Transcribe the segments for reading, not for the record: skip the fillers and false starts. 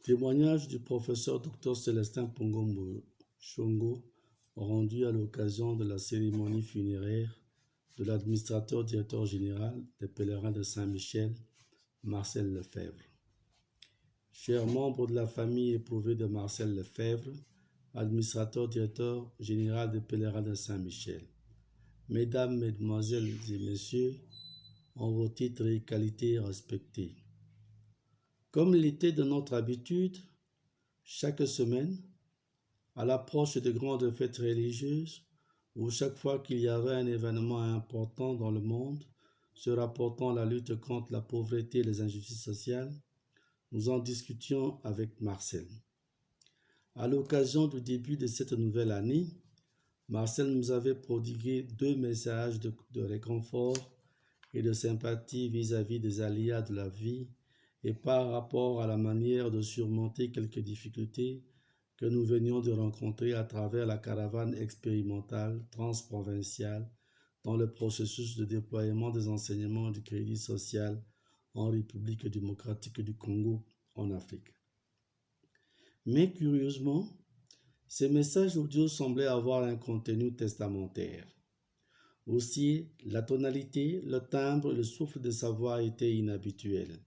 Témoignage du professeur Dr Célestin Pongombo Chongo rendu à l'occasion de la cérémonie funéraire de l'administrateur directeur général des pèlerins de Saint-Michel, Marcel Lefebvre. Chers membres de la famille éprouvée de Marcel Lefebvre, administrateur directeur général des pèlerins de Saint-Michel, Mesdames, Mesdemoiselles et Messieurs, en vos titres et qualités respectés. Comme il était de notre habitude, chaque semaine, à l'approche de grandes fêtes religieuses, ou chaque fois qu'il y avait un événement important dans le monde se rapportant à la lutte contre la pauvreté et les injustices sociales, nous en discutions avec Marcel. À l'occasion du début de cette nouvelle année, Marcel nous avait prodigué 2 messages de réconfort et de sympathie vis-à-vis des aléas de la vie et par rapport à la manière de surmonter quelques difficultés que nous venions de rencontrer à travers la caravane expérimentale transprovinciale dans le processus de déploiement des enseignements du crédit social en République démocratique du Congo en Afrique. Mais curieusement, ces messages audio semblaient avoir un contenu testamentaire. Aussi, la tonalité, le timbre et le souffle de sa voix étaient inhabituels.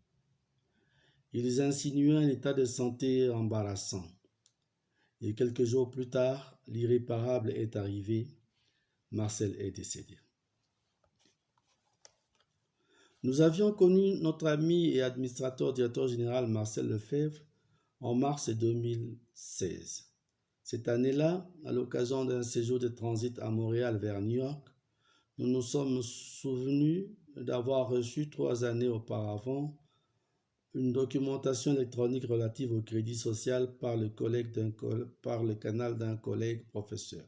Ils insinuaient un état de santé embarrassant. Et quelques jours plus tard, l'irréparable est arrivé. Marcel est décédé. Nous avions connu notre ami et administrateur directeur général Marcel Lefebvre en mars 2016. Cette année-là, à l'occasion d'un séjour de transit à Montréal vers New York, nous nous sommes souvenus d'avoir reçu 3 années auparavant une documentation électronique relative au crédit social par le canal d'un collègue professeur.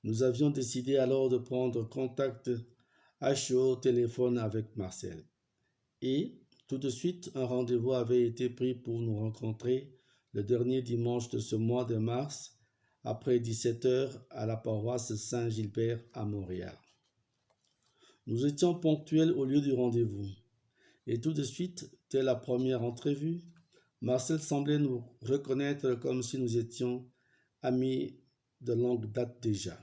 Nous avions décidé alors de prendre contact à chaud au téléphone avec Marcel. Et tout de suite, un rendez-vous avait été pris pour nous rencontrer le dernier dimanche de ce mois de mars, après 17h à la paroisse Saint-Gilbert à Montréal. Nous étions ponctuels au lieu du rendez-vous. Et tout de suite, dès la première entrevue, Marcel semblait nous reconnaître comme si nous étions amis de longue date déjà.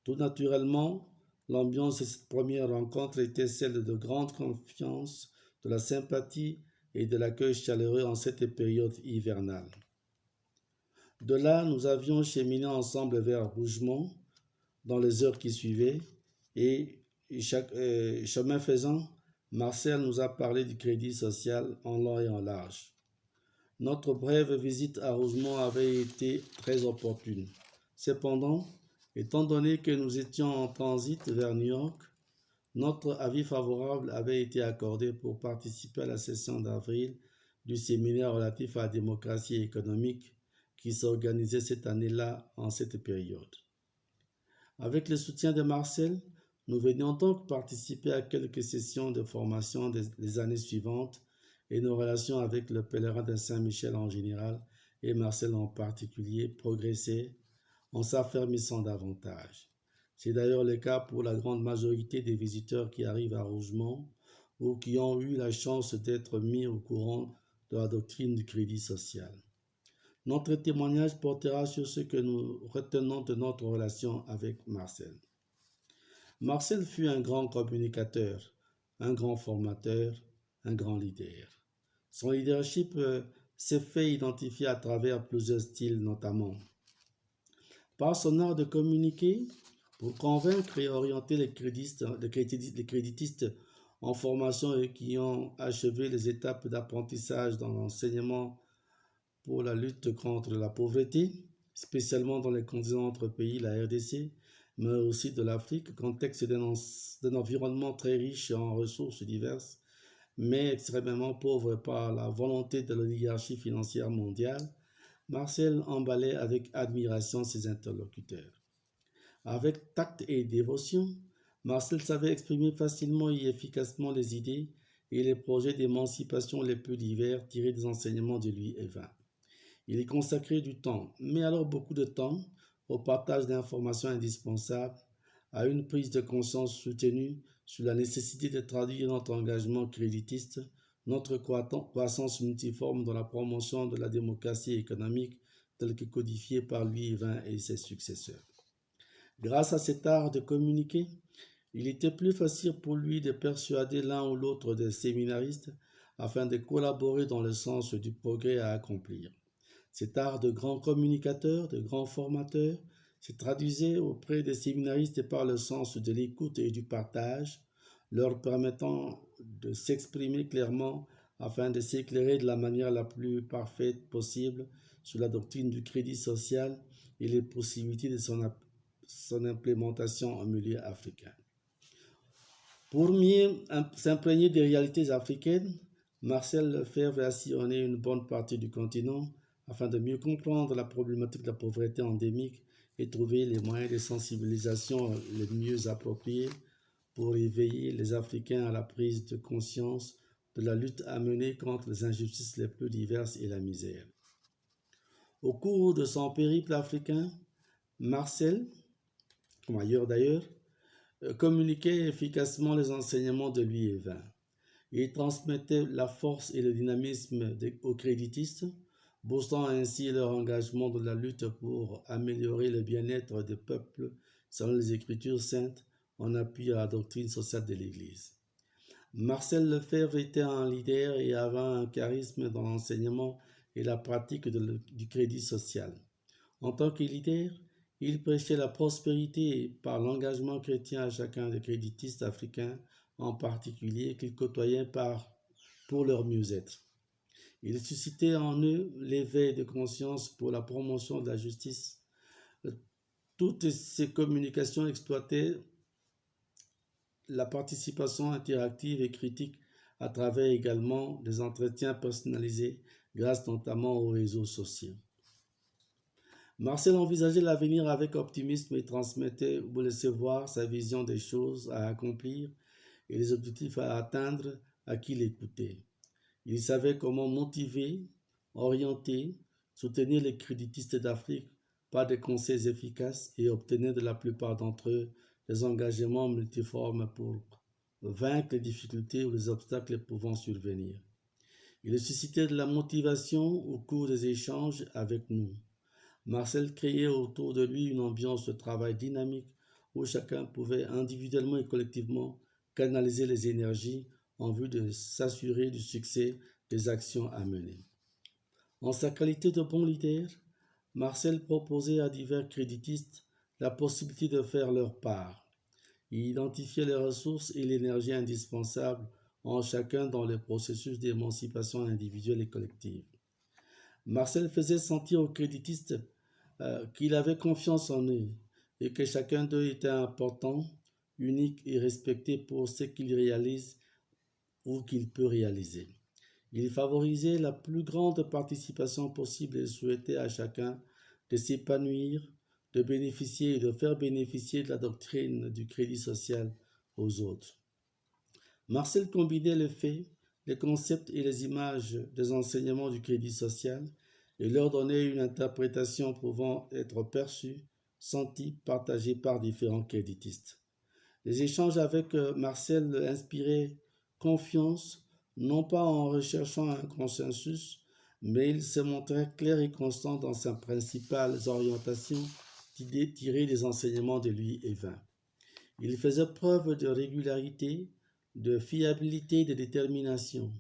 Tout naturellement, l'ambiance de cette première rencontre était celle de grande confiance, de la sympathie et de l'accueil chaleureux en cette période hivernale. De là, nous avions cheminé ensemble vers Rougemont dans les heures qui suivaient et chemin faisant, Marcel nous a parlé du crédit social en long et en large. Notre brève visite à Rougemont avait été très opportune. Cependant, étant donné que nous étions en transit vers New York, notre avis favorable avait été accordé pour participer à la session d'avril du séminaire relatif à la démocratie économique qui s'organisait cette année-là en cette période. Avec le soutien de Marcel, nous venions donc participer à quelques sessions de formation des années suivantes et nos relations avec le pèlerin de Saint-Michel en général et Marcel en particulier progressaient en s'affermissant davantage. C'est d'ailleurs le cas pour la grande majorité des visiteurs qui arrivent à Rougemont ou qui ont eu la chance d'être mis au courant de la doctrine du crédit social. Notre témoignage portera sur ce que nous retenons de notre relation avec Marcel. Marcel fut un grand communicateur, un grand formateur, un grand leader. Son leadership s'est fait identifier à travers plusieurs styles notamment. Par son art de communiquer, pour convaincre et orienter les créditistes en formation et qui ont achevé les étapes d'apprentissage dans l'enseignement pour la lutte contre la pauvreté, spécialement dans les continents entre pays, la RDC, mais aussi de l'Afrique, contexte d'un environnement très riche en ressources diverses, mais extrêmement pauvre par la volonté de l'oligarchie financière mondiale, Marcel emballait avec admiration ses interlocuteurs. Avec tact et dévotion, Marcel savait exprimer facilement et efficacement les idées et les projets d'émancipation les plus divers tirés des enseignements de Louis Évin. Il y consacrait du temps, mais alors beaucoup de temps, au partage d'informations indispensables, à une prise de conscience soutenue sur la nécessité de traduire notre engagement créditiste notre croissance multiforme dans la promotion de la démocratie économique telle que codifiée par Louis XX et ses successeurs. Grâce à cet art de communiquer, il était plus facile pour lui de persuader l'un ou l'autre des séminaristes afin de collaborer dans le sens du progrès à accomplir. Cet art de grand communicateur, de grand formateur, se traduisait auprès des séminaristes par le sens de l'écoute et du partage, leur permettant de s'exprimer clairement afin de s'éclairer de la manière la plus parfaite possible sur la doctrine du crédit social et les possibilités de son implémentation en milieu africain. Pour mieux s'imprégner des réalités africaines, Marcel Lefebvre a sillonné une bonne partie du continent afin de mieux comprendre la problématique de la pauvreté endémique et trouver les moyens de sensibilisation les mieux appropriés pour éveiller les Africains à la prise de conscience de la lutte à mener contre les injustices les plus diverses et la misère. Au cours de son périple africain, Marcel, comme ailleurs d'ailleurs, communiquait efficacement les enseignements de Louis XX. Il transmettait la force et le dynamisme aux créditistes, boostant ainsi leur engagement dans la lutte pour améliorer le bien-être des peuples selon les Écritures saintes en appui à la doctrine sociale de l'Église. Marcel Lefebvre était un leader et avait un charisme dans l'enseignement et la pratique du crédit social. En tant que leader, il prêchait la prospérité par l'engagement chrétien à chacun des créditistes africains, en particulier qu'ils côtoyaient pour leur mieux-être. Il suscitait en eux l'éveil de conscience pour la promotion de la justice. Toutes ces communications exploitaient la participation interactive et critique à travers également des entretiens personnalisés grâce notamment aux réseaux sociaux. Marcel envisageait l'avenir avec optimisme et transmettait ou laissait voir sa vision des choses à accomplir et les objectifs à atteindre à qui l'écoutait. Il savait comment motiver, orienter, soutenir les créditistes d'Afrique par des conseils efficaces et obtenir de la plupart d'entre eux des engagements multiformes pour vaincre les difficultés ou les obstacles pouvant survenir. Il suscitait de la motivation au cours des échanges avec nous. Marcel créait autour de lui une ambiance de travail dynamique où chacun pouvait individuellement et collectivement canaliser les énergies en vue de s'assurer du succès des actions à mener. En sa qualité de bon leader, Marcel proposait à divers créditistes la possibilité de faire leur part. Il identifiait les ressources et l'énergie indispensables en chacun dans le processus d'émancipation individuelle et collective. Marcel faisait sentir aux créditistes qu'il avait confiance en eux et que chacun d'eux était important, unique et respecté pour ce qu'il réalise ou qu'il peut réaliser. Il favorisait la plus grande participation possible et souhaitait à chacun de s'épanouir, de bénéficier et de faire bénéficier de la doctrine du crédit social aux autres. Marcel combinait les faits, les concepts et les images des enseignements du crédit social et leur donnait une interprétation pouvant être perçue, sentie, partagée par différents créditistes. Les échanges avec Marcel inspiraient confiance, non pas en recherchant un consensus, mais il se montrait clair et constant dans ses principales orientations tirées des enseignements de Louis XX. Il faisait preuve de régularité, de fiabilité et de détermination.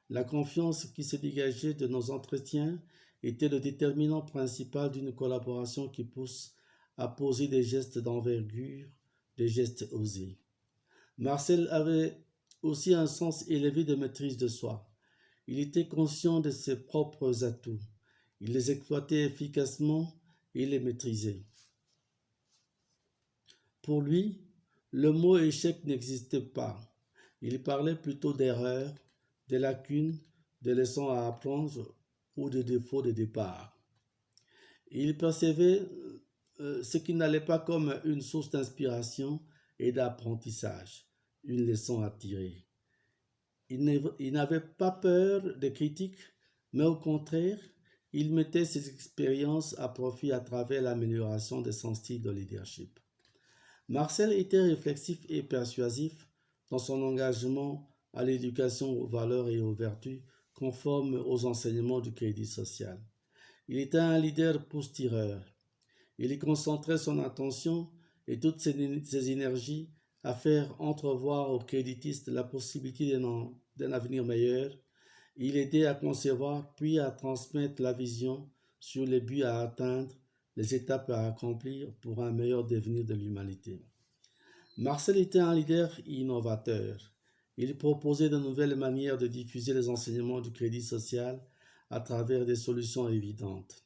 La confiance qui se dégageait de nos entretiens était le déterminant principal d'une collaboration qui pousse à poser des gestes d'envergure, des gestes osés. Marcel avait aussi un sens élevé de maîtrise de soi. Il était conscient de ses propres atouts. Il les exploitait efficacement et les maîtrisait. Pour lui, le mot échec n'existait pas. Il parlait plutôt d'erreurs, de lacunes, de leçons à apprendre ou de défauts de départ. Il percevait ce qui n'allait pas comme une source d'inspiration et d'apprentissage, une leçon à tirer. Il n'avait pas peur des critiques, mais au contraire, il mettait ses expériences à profit à travers l'amélioration de son style de leadership. Marcel était réflexif et persuasif dans son engagement à l'éducation aux valeurs et aux vertus conformes aux enseignements du crédit social. Il était un leader pouce-tireur. Il y concentrait son attention et toutes ses énergies à faire entrevoir aux créditistes la possibilité d'un avenir meilleur. Il aidait à concevoir puis à transmettre la vision sur les buts à atteindre, les étapes à accomplir pour un meilleur devenir de l'humanité. Marcel était un leader innovateur. Il proposait de nouvelles manières de diffuser les enseignements du crédit social à travers des solutions évidentes.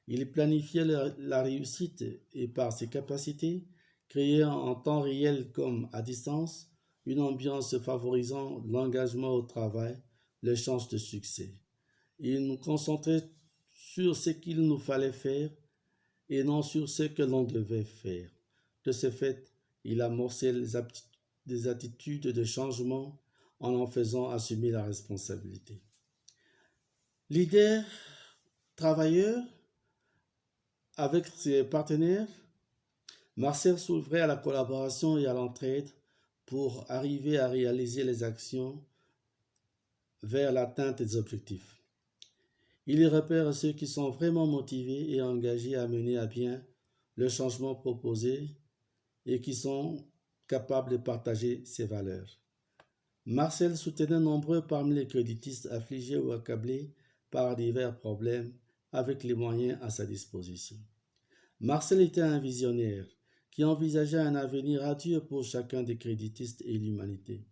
Il planifiait la réussite et par ses capacités, créait en temps réel comme à distance une ambiance favorisant l'engagement au travail, les chances de succès. Il nous concentrait sur ce qu'il nous fallait faire et non sur ce que l'on devait faire. De ce fait, il amorçait des attitudes de changement en faisant assumer la responsabilité. Leader, travailleur, avec ses partenaires, Marcel s'ouvrait à la collaboration et à l'entraide pour arriver à réaliser les actions vers l'atteinte des objectifs. Il y repère ceux qui sont vraiment motivés et engagés à mener à bien le changement proposé et qui sont capables de partager ses valeurs. Marcel soutenait nombreux parmi les créditistes affligés ou accablés par divers problèmes avec les moyens à sa disposition. Marcel était un visionnaire qui envisageait un avenir radieux pour chacun des créditistes et l'humanité.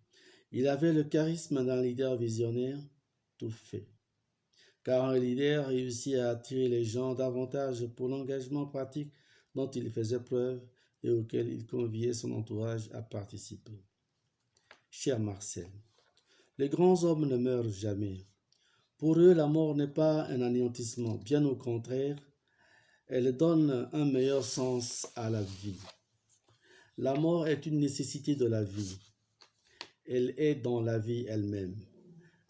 Il avait le charisme d'un leader visionnaire tout fait, car un leader réussit à attirer les gens davantage pour l'engagement pratique dont il faisait preuve et auquel il conviait son entourage à participer. Cher Marcel, les grands hommes ne meurent jamais. Pour eux, la mort n'est pas un anéantissement, bien au contraire, elle donne un meilleur sens à la vie. La mort est une nécessité de la vie. Elle est dans la vie elle-même.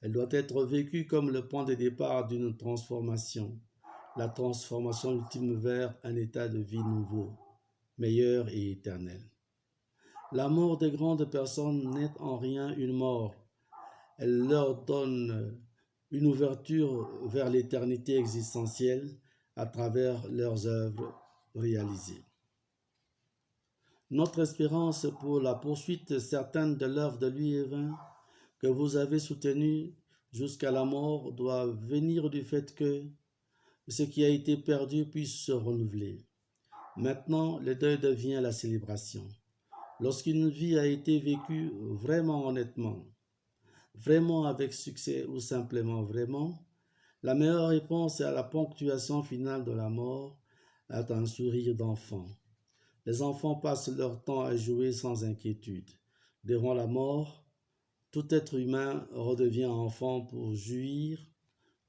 Elle doit être vécue comme le point de départ d'une transformation, la transformation ultime vers un état de vie nouveau, meilleur et éternel. La mort des grandes personnes n'est en rien une mort. Elle leur donne une ouverture vers l'éternité existentielle à travers leurs œuvres réalisées. Notre espérance pour la poursuite certaine de l'œuvre de Louis Évin que vous avez soutenue jusqu'à la mort doit venir du fait que ce qui a été perdu puisse se renouveler. Maintenant, le deuil devient la célébration. Lorsqu'une vie a été vécue vraiment honnêtement, vraiment avec succès ou simplement vraiment, la meilleure réponse à la ponctuation finale de la mort est un sourire d'enfant. Les enfants passent leur temps à jouer sans inquiétude. Devant la mort, tout être humain redevient enfant pour jouir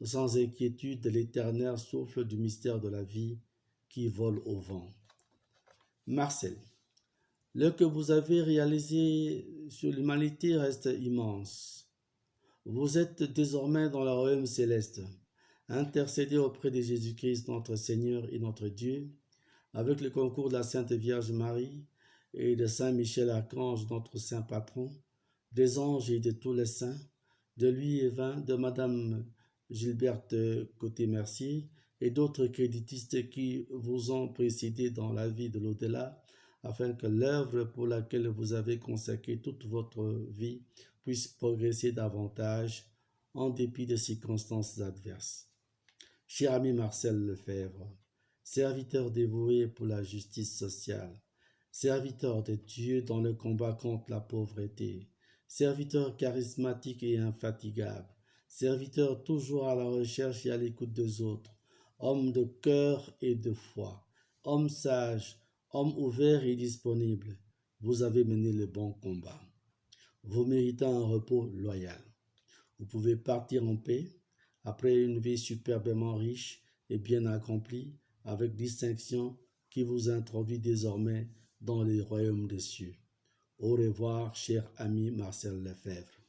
sans inquiétude de l'éternel souffle du mystère de la vie qui vole au vent. Marcel, l'œuvre que vous avez réalisé sur l'humanité reste immense. Vous êtes désormais dans le royaume céleste. Intercédez auprès de Jésus-Christ, notre Seigneur et notre Dieu, avec le concours de la Sainte Vierge Marie et de Saint Michel Archange, notre saint patron, des anges et de tous les saints, de Louis Évin, de Madame Gilberte Côté-Mercier et d'autres créditistes qui vous ont précédé dans la vie de l'au-delà, afin que l'œuvre pour laquelle vous avez consacré toute votre vie puisse progresser davantage en dépit des circonstances adverses. Cher ami Marcel Lefebvre, serviteur dévoué pour la justice sociale, serviteur de Dieu dans le combat contre la pauvreté, serviteur charismatique et infatigable, serviteur toujours à la recherche et à l'écoute des autres, homme de cœur et de foi, homme sage, homme ouvert et disponible, vous avez mené le bon combat. Vous méritez un repos loyal. Vous pouvez partir en paix après une vie superbement riche et bien accomplie avec distinction qui vous introduit désormais dans les royaumes des cieux. Au revoir, cher ami Marcel Lefebvre.